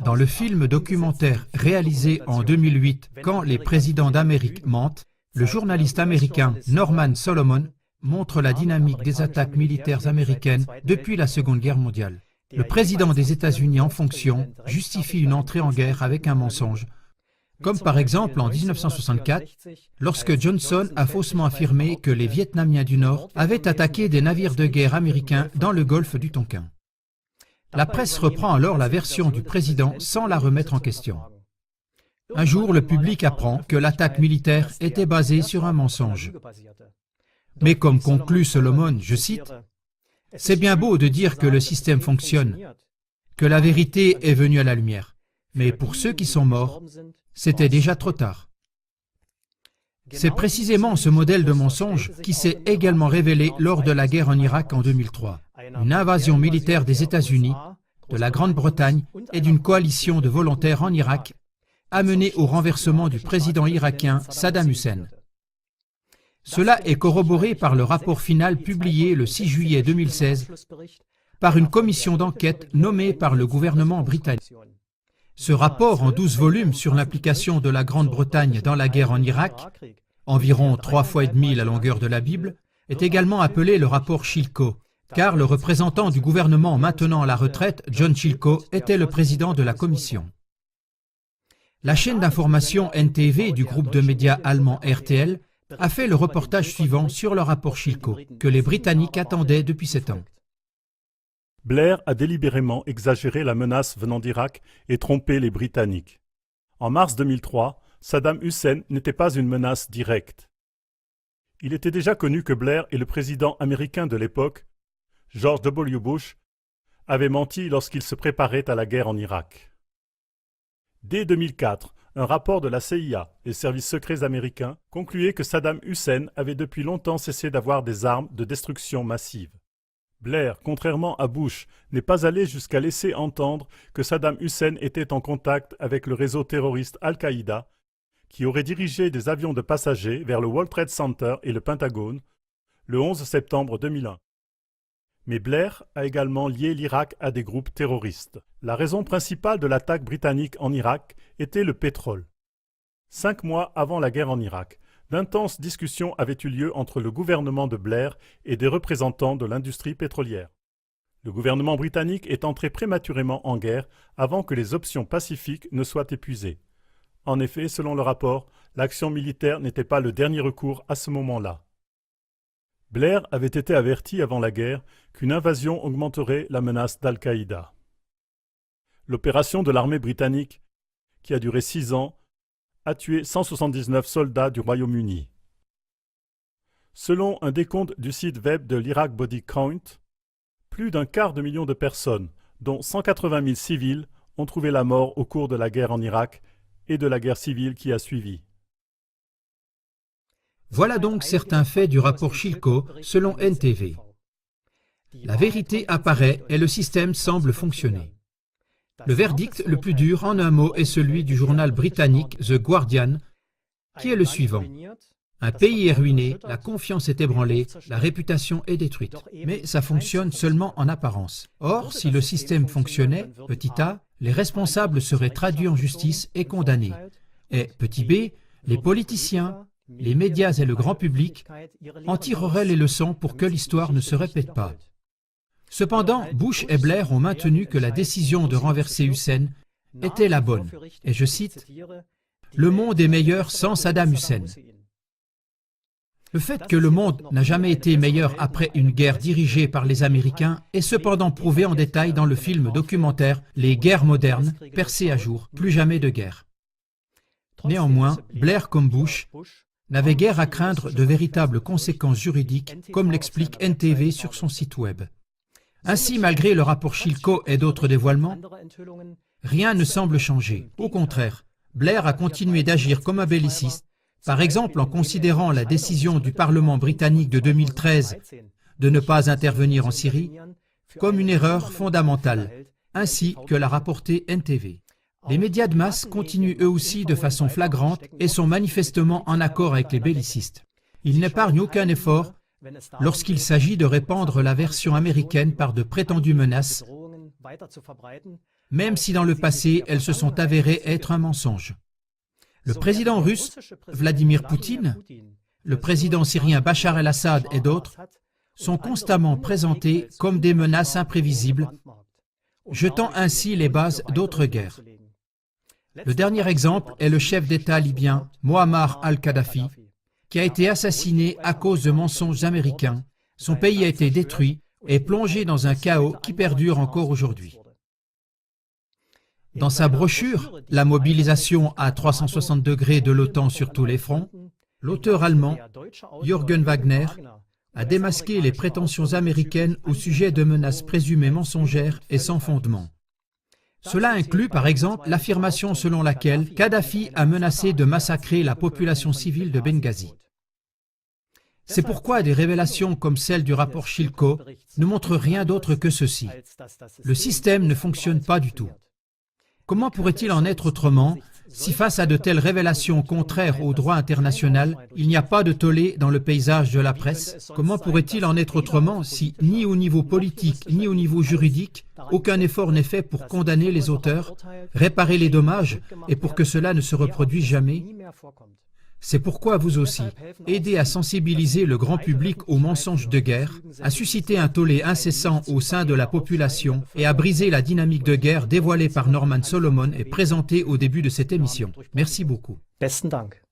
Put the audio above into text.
Dans le film documentaire réalisé en 2008, Quand les présidents d'Amérique mentent, le journaliste américain Norman Solomon montre la dynamique des attaques militaires américaines depuis la Seconde Guerre mondiale. Le président des États-Unis en fonction justifie une entrée en guerre avec un mensonge, comme par exemple en 1964, lorsque Johnson a faussement affirmé que les Vietnamiens du Nord avaient attaqué des navires de guerre américains dans le golfe du Tonkin. La presse reprend alors la version du président sans la remettre en question. Un jour, le public apprend que l'attaque militaire était basée sur un mensonge. Mais comme conclut Solomon, je cite, « C'est bien beau de dire que le système fonctionne, que la vérité est venue à la lumière, mais pour ceux qui sont morts, c'était déjà trop tard. » C'est précisément ce modèle de mensonge qui s'est également révélé lors de la guerre en Irak en 2003. Une invasion militaire des États-Unis, de la Grande-Bretagne et d'une coalition de volontaires en Irak a mené au renversement du président irakien Saddam Hussein. Cela est corroboré par le rapport final publié le 6 juillet 2016 par une commission d'enquête nommée par le gouvernement britannique. Ce rapport en 12 volumes sur l'implication de la Grande-Bretagne dans la guerre en Irak, environ 3 fois et demi la longueur de la Bible, est également appelé le rapport Chilcot, car le représentant du gouvernement maintenant à la retraite, John Chilcot, était le président de la commission. La chaîne d'information NTV du groupe de médias allemand RTL a fait le reportage suivant sur le rapport Chilcot, que les Britanniques attendaient depuis 7 ans. Blair a délibérément exagéré la menace venant d'Irak et trompé les Britanniques. En mars 2003, Saddam Hussein n'était pas une menace directe. Il était déjà connu que Blair et le président américain de l'époque, George W. Bush, avaient menti lorsqu'ils se préparaient à la guerre en Irak. Dès 2004, un rapport de la CIA, les services secrets américains, concluait que Saddam Hussein avait depuis longtemps cessé d'avoir des armes de destruction massive. Blair, contrairement à Bush, n'est pas allé jusqu'à laisser entendre que Saddam Hussein était en contact avec le réseau terroriste Al-Qaïda, qui aurait dirigé des avions de passagers vers le World Trade Center et le Pentagone le 11 septembre 2001. Mais Blair a également lié l'Irak à des groupes terroristes. La raison principale de l'attaque britannique en Irak était le pétrole. 5 mois avant la guerre en Irak, d'intenses discussions avaient eu lieu entre le gouvernement de Blair et des représentants de l'industrie pétrolière. Le gouvernement britannique est entré prématurément en guerre avant que les options pacifiques ne soient épuisées. En effet, selon le rapport, l'action militaire n'était pas le dernier recours à ce moment-là. Blair avait été averti avant la guerre qu'une invasion augmenterait la menace d'Al-Qaïda. L'opération de l'armée britannique, qui a duré 6 ans, a tué 179 soldats du Royaume-Uni. Selon un décompte du site web de l'Iraq Body Count, plus d'un quart de million de personnes, dont 180 000 civils, ont trouvé la mort au cours de la guerre en Irak et de la guerre civile qui a suivi. Voilà donc certains faits du rapport Chilcot selon NTV. La vérité apparaît et le système semble fonctionner. Le verdict le plus dur en un mot est celui du journal britannique The Guardian, qui est le suivant. Un pays est ruiné, la confiance est ébranlée, la réputation est détruite. Mais ça fonctionne seulement en apparence. Or, si le système fonctionnait, petit a, les responsables seraient traduits en justice et condamnés. Et petit b, les politiciens, les médias et le grand public en tireraient les leçons pour que l'histoire ne se répète pas. Cependant, Bush et Blair ont maintenu que la décision de renverser Hussein était la bonne. Et je cite, « Le monde est meilleur sans Saddam Hussein ». Le fait que le monde n'a jamais été meilleur après une guerre dirigée par les Américains est cependant prouvé en détail dans le film documentaire « Les guerres modernes, percées à jour, plus jamais de guerre ». Néanmoins, Blair comme Bush n'avait guère à craindre de véritables conséquences juridiques, comme l'explique NTV sur son site web. Ainsi, malgré le rapport Chilcot et d'autres dévoilements, rien ne semble changer. Au contraire, Blair a continué d'agir comme un belliciste, par exemple en considérant la décision du Parlement britannique de 2013 de ne pas intervenir en Syrie comme une erreur fondamentale, ainsi que l'a rapporté NTV. Les médias de masse continuent eux aussi de façon flagrante et sont manifestement en accord avec les bellicistes. Ils n'épargnent aucun effort lorsqu'il s'agit de répandre la version américaine par de prétendues menaces, même si dans le passé elles se sont avérées être un mensonge. Le président russe Vladimir Poutine, le président syrien Bachar el-Assad et d'autres sont constamment présentés comme des menaces imprévisibles, jetant ainsi les bases d'autres guerres. Le dernier exemple est le chef d'État libyen Mouammar al-Kadhafi, qui a été assassiné à cause de mensonges américains. Son pays a été détruit et plongé dans un chaos qui perdure encore aujourd'hui. Dans sa brochure « La mobilisation à 360 degrés de l'OTAN sur tous les fronts », l'auteur allemand Jürgen Wagner a démasqué les prétentions américaines au sujet de menaces présumées mensongères et sans fondement. Cela inclut par exemple l'affirmation selon laquelle Kadhafi a menacé de massacrer la population civile de Benghazi. C'est pourquoi des révélations comme celle du rapport Schilko ne montrent rien d'autre que ceci. Le système ne fonctionne pas du tout. Comment pourrait-il en être autrement si face à de telles révélations contraires au droit international, il n'y a pas de tollé dans le paysage de la presse? Comment pourrait-il en être autrement si, ni au niveau politique, ni au niveau juridique, aucun effort n'est fait pour condamner les auteurs, réparer les dommages et pour que cela ne se reproduise jamais? C'est pourquoi vous aussi, aidez à sensibiliser le grand public aux mensonges de guerre, à susciter un tollé incessant au sein de la population et à briser la dynamique de guerre dévoilée par Norman Solomon et présentée au début de cette émission. Merci beaucoup. Besten Dank.